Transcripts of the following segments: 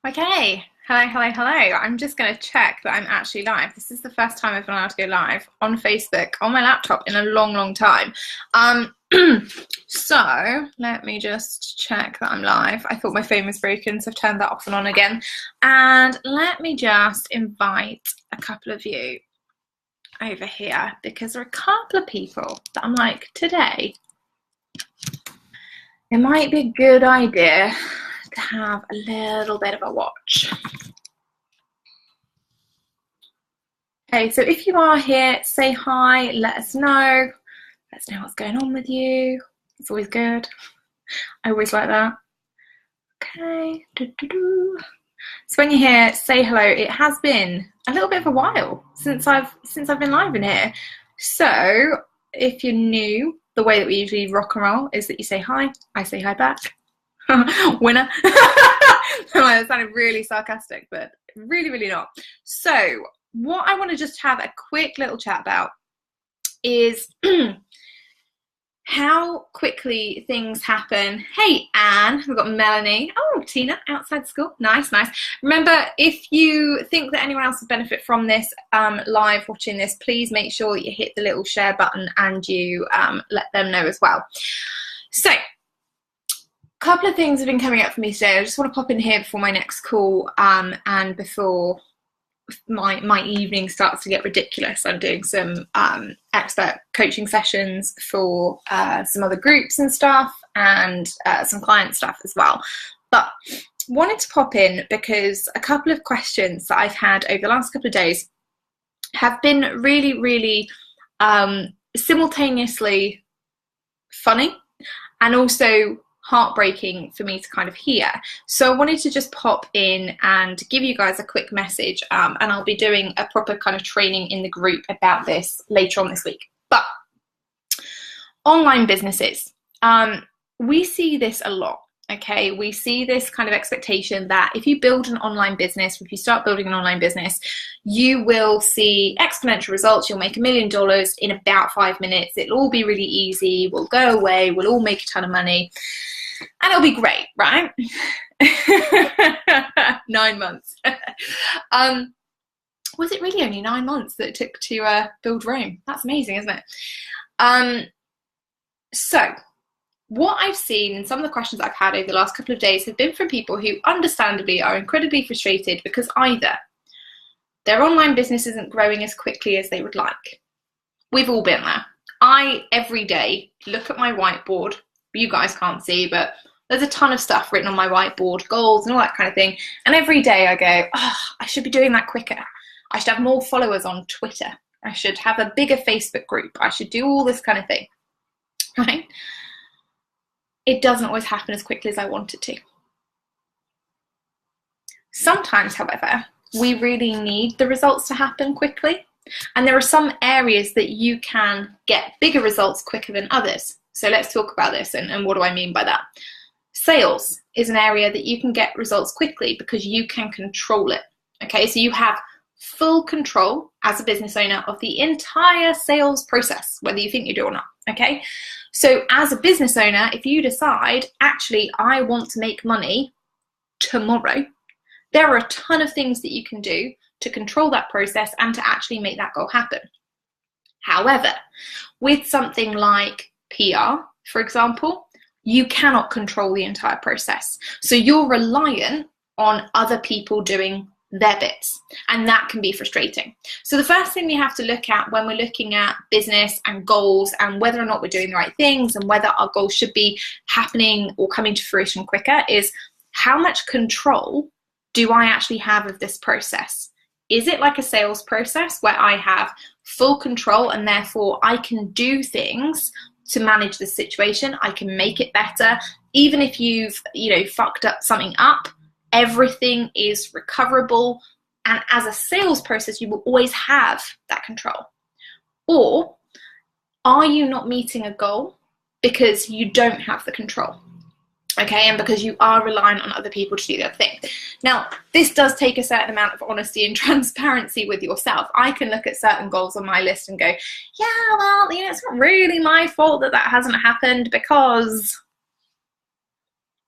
Okay, hello. I'm just going to check that I'm actually live. This is the first time I've been allowed to go live on Facebook on my laptop in a long time. Um, so let me just check that I'm live. I thought my phone was broken, so I've turned that off and on again. And let me just invite a couple of you over here because there are a couple of people that I'm like, today, it might be a good idea to have a little bit of a watch. Okay, so if you are here, say hi, let us know. Let us know what's going on with you. It's always good. I always like that. Okay. So when you're here, say hello. It has been a little bit of a while since I've been live in here. So if you're new, the way that we usually rock and roll is that you say hi, I say hi back. Winner. That sounded really sarcastic, but really not. So what I want to just have a quick little chat about is how quickly things happen. Hey, Anne, we've got Melanie. Oh, Tina, outside school. Nice. Remember, if you think that anyone else would benefit from this live watching this, please make sure that you hit the little share button and you let them know as well. So, a couple of things have been coming up for me today. I just want to pop in here before my next call and before my evening starts to get ridiculous. I'm doing some expert coaching sessions for some other groups and stuff and some client stuff as well. But wanted to pop in because a couple of questions that I've had over the last couple of days have been really simultaneously funny and also heartbreaking for me to kind of hear. So I wanted to just pop in and give you guys a quick message, and I'll be doing a proper kind of training in the group about this later on this week. But online businesses, we see this a lot. Okay, we see this kind of expectation that if you build an online business, if you start building an online business, you will see exponential results. You'll make $1 million in about 5 minutes. It'll all be really easy. We'll go away. We'll all make a ton of money. And it'll be great, right? 9 months. Was it really only 9 months that it took to build Rome? That's amazing, isn't it? So what I've seen and some of the questions I've had over the last couple of days have been from people who understandably are incredibly frustrated because either their online business isn't growing as quickly as they would like. We've all been there. I, every day, look at my whiteboard. You guys can't see, but there's a ton of stuff written on my whiteboard, goals and all that kind of thing. And every day I go, oh, I should be doing that quicker. I should have more followers on Twitter. I should have a bigger Facebook group. I should do all this kind of thing, right? It doesn't always happen as quickly as I want it to. Sometimes, however, we really need the results to happen quickly. And there are some areas that you can get bigger results quicker than others. So let's talk about this and what do I mean by that? Sales is an area that you can get results quickly because you can control it. Okay, so you have full control as a business owner of the entire sales process, whether you think you do or not. Okay, so as a business owner, if you decide, actually, I want to make money tomorrow, there are a ton of things that you can do to control that process and to actually make that goal happen. However, with something like PR, for example, you cannot control the entire process. So you're reliant on other people doing their bits, and that can be frustrating. So the first thing we have to look at when we're looking at business and goals and whether or not we're doing the right things and whether our goals should be happening or coming to fruition quicker is how much control do I actually have of this process? Is it like a sales process where I have full control and therefore I can do things to manage the situation? I can make it better. Even if you've, fucked up something up, everything is recoverable. And as a sales process, you will always have that control. Or are you not meeting a goal because you don't have the control? Okay, and because you are relying on other people to do the other thing. Now, this does take a certain amount of honesty and transparency with yourself. I can look at certain goals on my list and go, yeah, well, it's not really my fault that hasn't happened because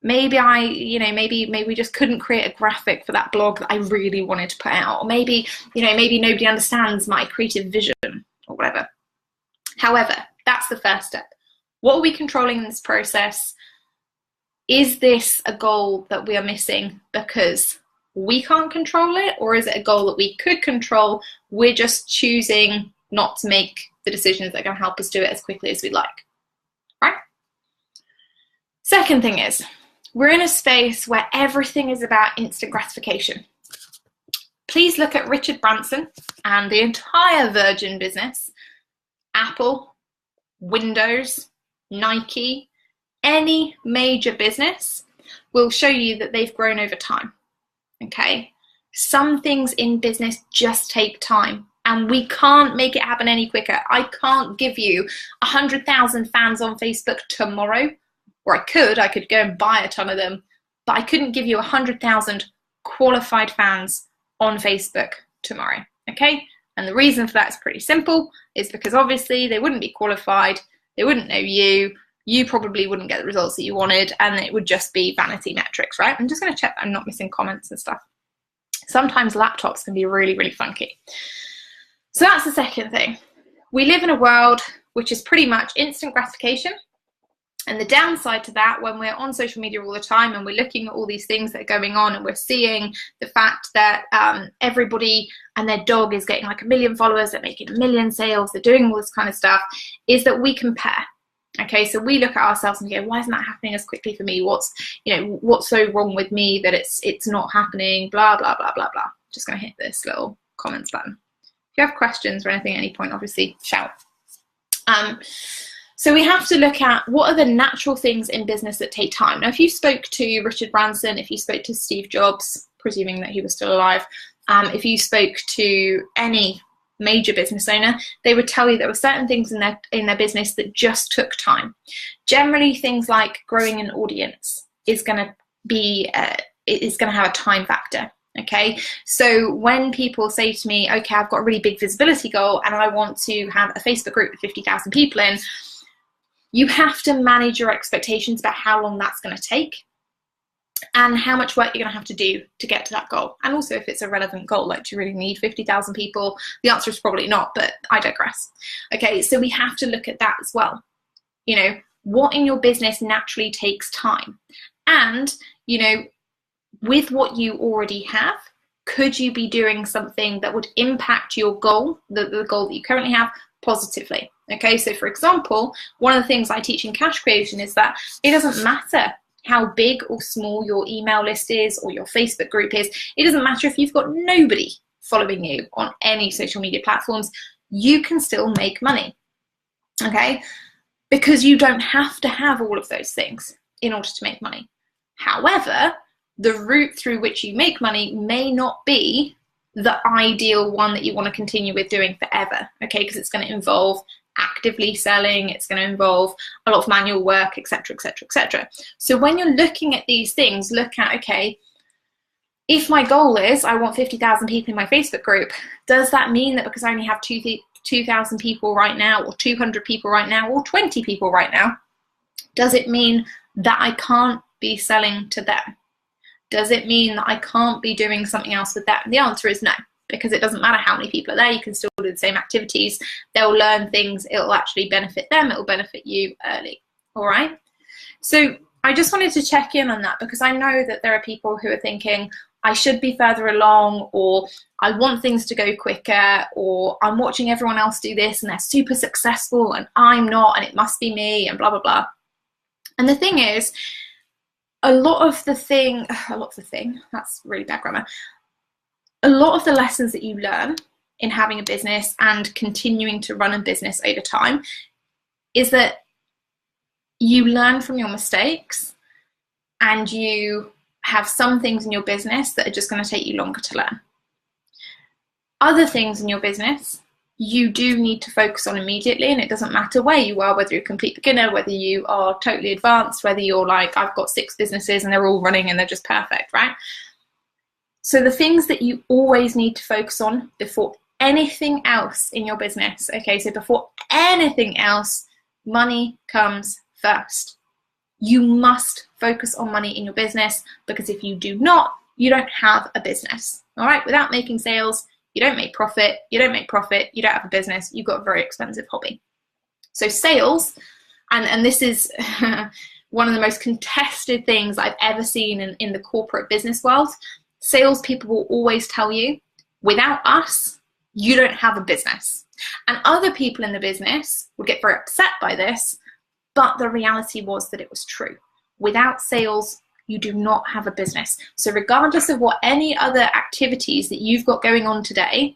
maybe maybe we just couldn't create a graphic for that blog that I really wanted to put out, or maybe nobody understands my creative vision or whatever. However, that's the first step. What are we controlling in this process? Is this a goal that we are missing because we can't control it, or is it a goal that we could control? We're just choosing not to make the decisions that are going to help us do it as quickly as we'd like, right? Second thing is, we're in a space where everything is about instant gratification. Please look at Richard Branson and the entire Virgin business, Apple, Windows, Nike, any major business will show you that they've grown over time, okay? Some things in business just take time, and we can't make it happen any quicker. I can't give you 100,000 fans on Facebook tomorrow, or I could go and buy a ton of them, but I couldn't give you 100,000 qualified fans on Facebook tomorrow, okay? And the reason for that is pretty simple, is because obviously they wouldn't be qualified, they wouldn't know you probably wouldn't get the results that you wanted, and it would just be vanity metrics, right? I'm just going to check that I'm not missing comments and stuff. Sometimes laptops can be really, really funky. So that's the second thing. We live in a world which is pretty much instant gratification. And the downside to that, when we're on social media all the time and we're looking at all these things that are going on, and we're seeing the fact that everybody and their dog is getting like 1 million followers, they're making 1 million sales, they're doing all this kind of stuff, is that we compare. Okay, so we look at ourselves and go, why isn't that happening as quickly for me? What's so wrong with me that it's not happening? Blah, blah, blah, blah, blah. Just going to hit this little comments button. If you have questions or anything at any point, obviously shout. So we have to look at what are the natural things in business that take time. Now, if you spoke to Richard Branson, if you spoke to Steve Jobs, presuming that he was still alive, if you spoke to any major business owner, they would tell you there were certain things in their business that just took time. Generally, things like growing an audience is going to have a time factor. Okay, so when people say to me, okay, I've got a really big visibility goal and I want to have a Facebook group with 50,000 people in, you have to manage your expectations about how long that's going to take and how much work you're going to have to do to get to that goal. And also if it's a relevant goal, like do you really need 50,000 people? The answer is probably not, but I digress. Okay, so we have to look at that as well. What in your business naturally takes time? And, with what you already have, could you be doing something that would impact your goal, the goal that you currently have, positively? Okay, so for example, one of the things I teach in cash creation is that it doesn't matter how big or small your email list is or your Facebook group is. It doesn't matter if you've got nobody following you on any social media platforms, you can still make money, okay? Because you don't have to have all of those things in order to make money. However, the route through which you make money may not be the ideal one that you want to continue with doing forever, okay? Because it's going to involve actively selling, it's going to involve a lot of manual work, etc., etc., etc. So when you're looking at these things, look at, okay, if my goal is I want 50,000 people in my Facebook group, does that mean that because I only have 2,000 people right now, or 200 people right now, or 20 people right now, does it mean that I can't be selling to them? Does it mean that I can't be doing something else with that? And the answer is no, because it doesn't matter how many people are there, you can still do the same activities. They'll learn things, it'll actually benefit them, it'll benefit you early, all right? So I just wanted to check in on that, because I know that there are people who are thinking, I should be further along, or I want things to go quicker, or I'm watching everyone else do this and they're super successful and I'm not, and it must be me, and blah, blah, blah. And the thing is, a lot of the thing, that's really bad grammar. A lot of the lessons that you learn in having a business and continuing to run a business over time is that you learn from your mistakes, and you have some things in your business that are just going to take you longer to learn. Other things in your business you do need to focus on immediately, and it doesn't matter where you are, whether you're a complete beginner, whether you are totally advanced, whether you're like, I've got 6 businesses and they're all running and they're just perfect, right? So the things that you always need to focus on before anything else in your business, okay, so before anything else, money comes first. You must focus on money in your business, because if you do not, you don't have a business. All right, without making sales, you don't make profit. You don't make profit, you don't have a business. You've got a very expensive hobby. So sales, and this is one of the most contested things I've ever seen in the corporate business world. Salespeople will always tell you, without us, you don't have a business. And other people in the business would get very upset by this, but the reality was that it was true. Without sales, you do not have a business. So regardless of what any other activities that you've got going on today,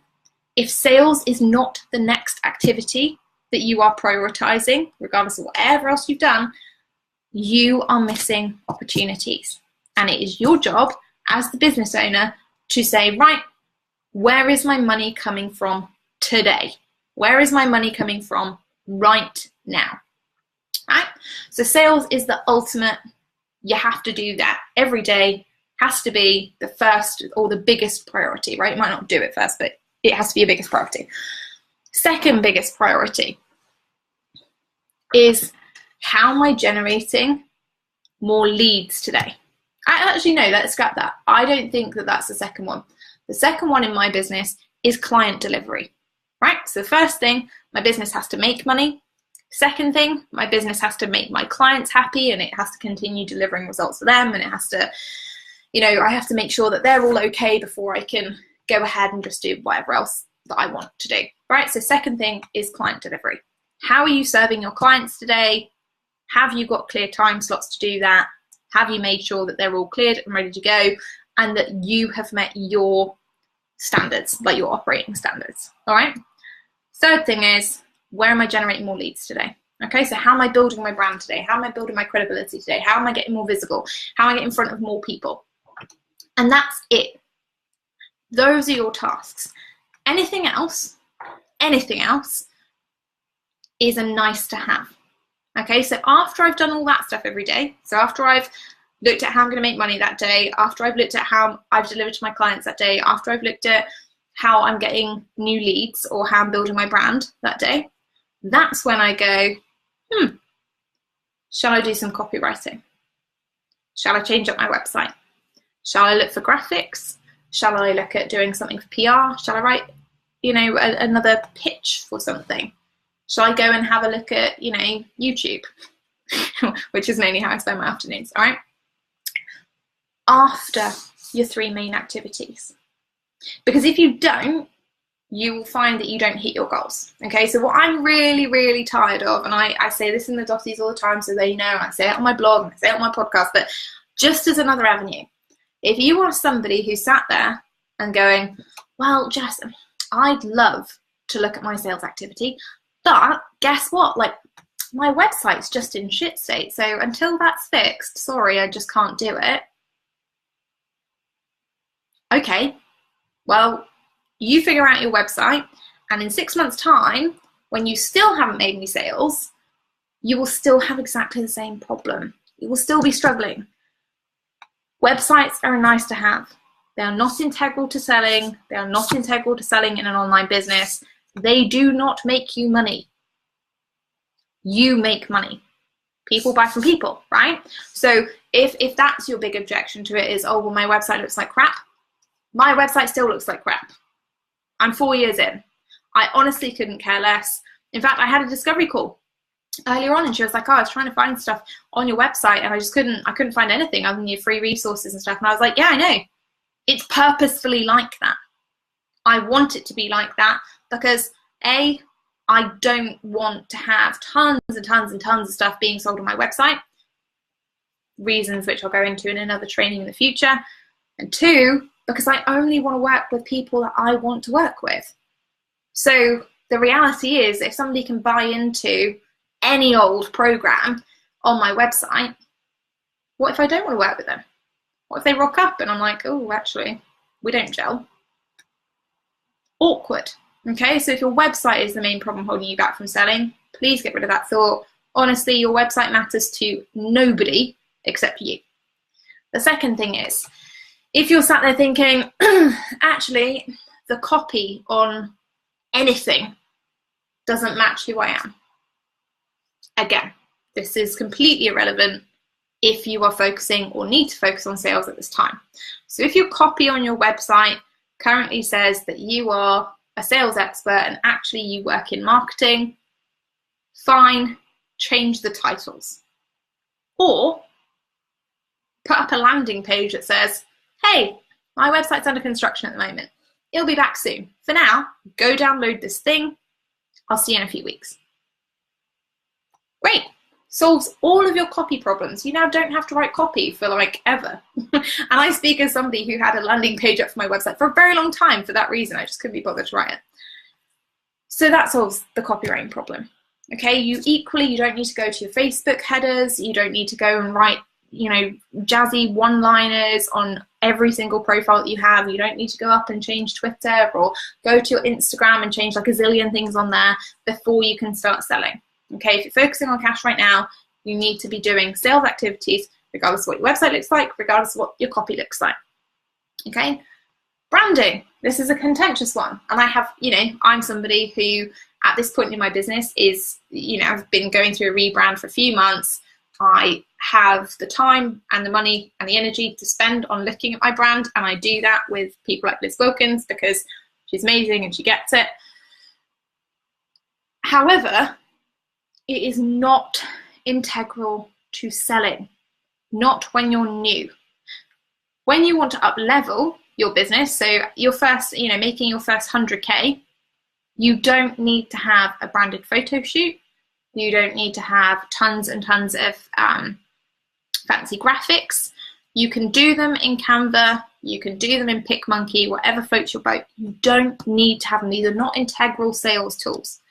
if sales is not the next activity that you are prioritizing, regardless of whatever else you've done, you are missing opportunities. And it is your job as the business owner to say, right, where is my money coming from today? Where is my money coming from right now? Right? So sales is the ultimate. You have to do that every day. Has to be the first or the biggest priority, right? You might not do it first, but it has to be your biggest priority. Second biggest priority is, how am I generating more leads today? Actually, no, let's scrap that. I don't think that that's the second one. The second one in my business is client delivery, right? So the first thing, my business has to make money. Second thing, my business has to make my clients happy, and it has to continue delivering results for them, and it has to, I have to make sure that they're all okay before I can go ahead and just do whatever else that I want to do, right? So second thing is client delivery. How are you serving your clients today? Have you got clear time slots to do that? Have you made sure that they're all cleared and ready to go, and that you have met your standards, like your operating standards, all right? Third thing is, where am I generating more leads today? Okay, so how am I building my brand today? How am I building my credibility today? How am I getting more visible? How am I getting in front of more people? And that's it. Those are your tasks. Anything else is a nice to have. Okay, so after I've done all that stuff every day, so after I've looked at how I'm going to make money that day, after I've looked at how I've delivered to my clients that day, after I've looked at how I'm getting new leads or how I'm building my brand that day, that's when I go, shall I do some copywriting? Shall I change up my website? Shall I look for graphics? Shall I look at doing something for PR? Shall I write, another pitch for something? Shall I go and have a look at, YouTube, which is mainly how I spend my afternoons, all right? After your three main activities. Because if you don't, you will find that you don't hit your goals. Okay, so what I'm really, really tired of, and I say this in the dotties all the time, so they know, I say it on my blog, and I say it on my podcast, but just as another avenue, if you are somebody who sat there and going, well, Jess, I'd love to look at my sales activity, but guess what? Like, my website's just in shit state, so until that's fixed, sorry, I just can't do it. Okay, well, you figure out your website, and in 6 months' time, when you still haven't made any sales, you will still have exactly the same problem. You will still be struggling. Websites are nice to have. They are not integral to selling. They are not integral to selling in an online business. They do not make you money. You make money. People buy from people, right? So if that's your big objection to it is, oh, well, my website looks like crap. My website still looks like crap. I'm 4 years in. I honestly couldn't care less. In fact, I had a discovery call earlier on, and she was like, oh, I was trying to find stuff on your website, and I couldn't find anything other than your free resources and stuff. And I was like, yeah, I know. It's purposefully like that. I want it to be like that because A, I don't want to have tons and tons and tons of stuff being sold on my website. Reasons which I'll go into in another training in the future. And two, because I only want to work with people that I want to work with. So the reality is, if somebody can buy into any old program on my website, what if I don't want to work with them? What if they rock up and I'm like, oh, actually, we don't gel? Awkward. Okay, so if your website is the main problem holding you back from selling, please get rid of that thought. Honestly, your website matters to nobody except you. The second thing is, if you're sat there thinking, actually, the copy on anything doesn't match who I am. Again, this is completely irrelevant. if you are focusing or need to focus on sales at this time. So if your copy on your website currently says that you are a sales expert and actually you work in marketing, fine, change the titles. Or put up a landing page that says, hey, my website's under construction at the moment. It'll be back soon. For now, go download this thing. I'll see you in a few weeks. Great. Solves all of your copy problems. You now don't have to write copy for like ever. And I speak as somebody who had a landing page up for my website for a very long time for that reason. I just couldn't be bothered to write it. So that solves the copywriting problem. Okay, you don't need to go to your Facebook headers. You don't need to go and write, jazzy one-liners on every single profile that you have. You don't need to go up and change Twitter or go to your Instagram and change like a zillion things on there before you can start selling. Okay, if you're focusing on cash right now, you need to be doing sales activities regardless of what your website looks like, regardless of what your copy looks like. Okay, branding. This is a contentious one. And I have, I'm somebody who at this point in my business is, I've been going through a rebrand for a few months. I have the time and the money and the energy to spend on looking at my brand. And I do that with people like Liz Wilkins because she's amazing and she gets it. However, it is not integral to selling, not when you're new. When you want to up level your business, so your first, making your first 100K, you don't need to have a branded photo shoot. You don't need to have tons and tons of fancy graphics. You can do them in Canva. You can do them in PicMonkey, whatever floats your boat. You don't need to have them. These are not integral sales tools,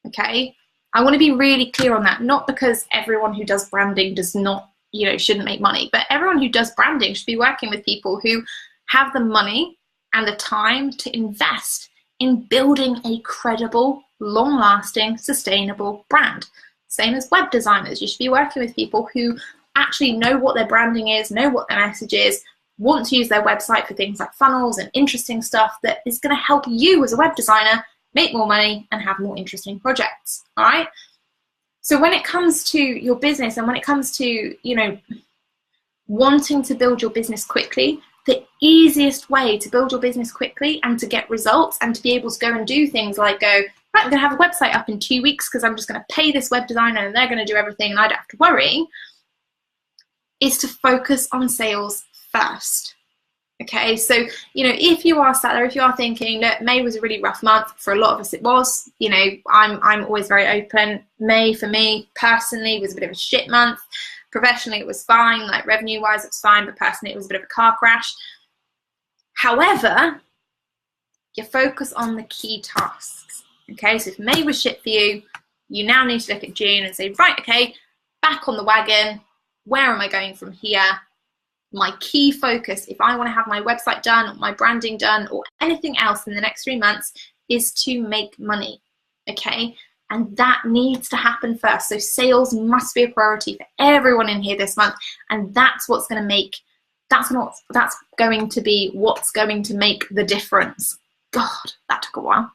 okay? I want to be really clear on that, not because everyone who does branding does not, shouldn't make money, but everyone who does branding should be working with people who have the money and the time to invest in building a credible, long-lasting, sustainable brand. Same as web designers. You should be working with people who actually know what their branding is, know what their message is, want to use their website for things like funnels and interesting stuff that is going to help you as a web designer make more money and have more interesting projects, all right? So when it comes to your business and when it comes to, wanting to build your business quickly, the easiest way to build your business quickly and to get results and to be able to go and do things like go, right, I'm going to have a website up in 2 weeks because I'm just going to pay this web designer and they're going to do everything and I don't have to worry, is to focus on sales first. Okay, so, if you are sat there, if you are thinking that May was a really rough month, for a lot of us it was, I'm always very open. May for me personally was a bit of a shit month. Professionally it was fine, like revenue wise it's fine, but personally it was a bit of a car crash. However, you focus on the key tasks. Okay, so if May was shit for you, you now need to look at June and say, right, okay, back on the wagon, where am I going from here? My key focus, if I want to have my website done or my branding done or anything else in the next 3 months, is to make money, okay? And that needs to happen first. So sales must be a priority for everyone in here this month. And that's what's going to make, that's going to be what's going to make the difference. God, that took a while.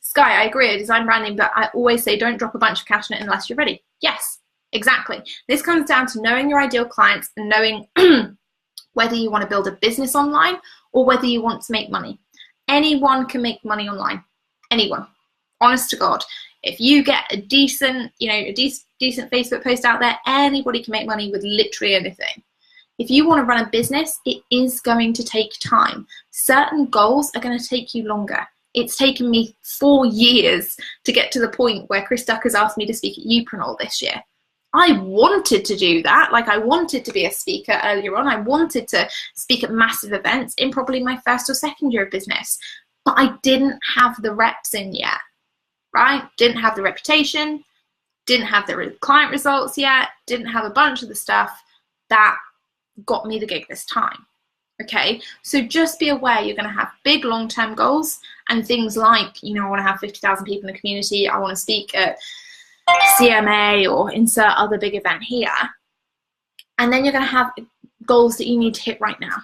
Sky, I agree, I design branding, but I always say don't drop a bunch of cash in it unless you're ready. Yes. Exactly. This comes down to knowing your ideal clients and knowing whether you want to build a business online or whether you want to make money. Anyone can make money online. Anyone. Honest to God. If you get a decent, decent Facebook post out there, anybody can make money with literally anything. If you want to run a business, it is going to take time. Certain goals are going to take you longer. It's taken me 4 years to get to the point where Chris Ducker's asked me to speak at Uprenol this year. I wanted to do that. Like I wanted to be a speaker earlier on. I wanted to speak at massive events in probably my first or second year of business, but I didn't have the reps in yet, right? Didn't have the reputation, didn't have the client results yet, didn't have a bunch of the stuff that got me the gig this time. Okay, so just be aware you're going to have big long-term goals and things like, I want to have 50,000 people in the community. I want to speak at CMA or insert other big event here. And then you're going to have goals that you need to hit right now.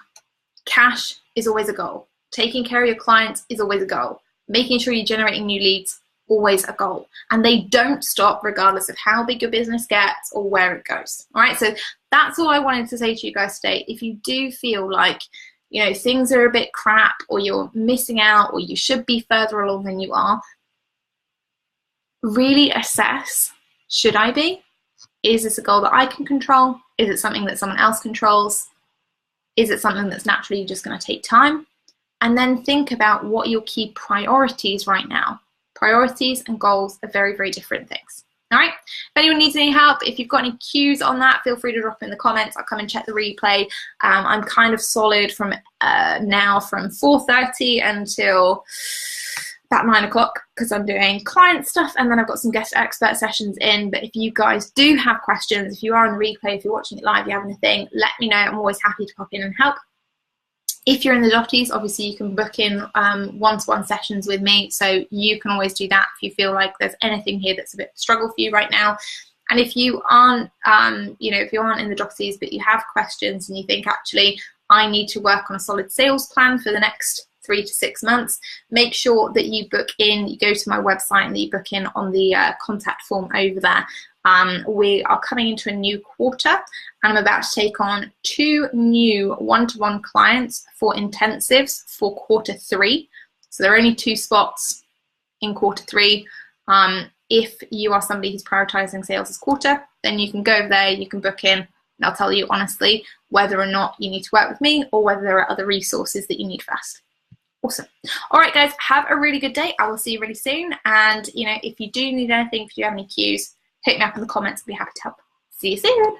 Cash is always a goal. Taking care of your clients is always a goal. Making sure you're generating new leads, always a goal, and they don't stop regardless of how big your business gets or where it goes. All right, so that's all I wanted to say to you guys today. If you do feel like, you know, things are a bit crap, or you're missing out, or you should be further along than you are, really assess, should I be? Is this a goal that I can control? Is it something that someone else controls? Is it something that's naturally just going to take time? And then think about what your key priorities right now. Priorities and goals are very, very different things. All right. If anyone needs any help, if you've got any cues on that, feel free to drop it in the comments. I'll come and check the replay. I'm kind of solid from now from 4:30 until about 9 o'clock because I'm doing client stuff, and then I've got some guest expert sessions in. But if you guys do have questions, if you are on the replay, if you're watching it live, you have anything, let me know. I'm always happy to pop in and help. If you're in the dotties, obviously you can book in one-to-one sessions with me, so you can always do that if you feel like there's anything here that's a bit of a struggle for you right now. And if you aren't, if you aren't in the dotties but you have questions and you think, actually, I need to work on a solid sales plan for the next 3 to 6 months, make sure that you book in. You go to my website and that you book in on the contact form over there. We are coming into a new quarter, and I'm about to take on 2 new one-to-one clients for intensives for quarter 3. So there are only 2 spots in quarter 3. If you are somebody who's prioritizing sales this quarter, then you can go over there, you can book in, and I'll tell you honestly whether or not you need to work with me or whether there are other resources that you need first. Awesome. All right, guys, have a really good day. I will see you really soon. And, if you do need anything, if you have any cues, hit me up in the comments. I'll be happy to help. See you soon.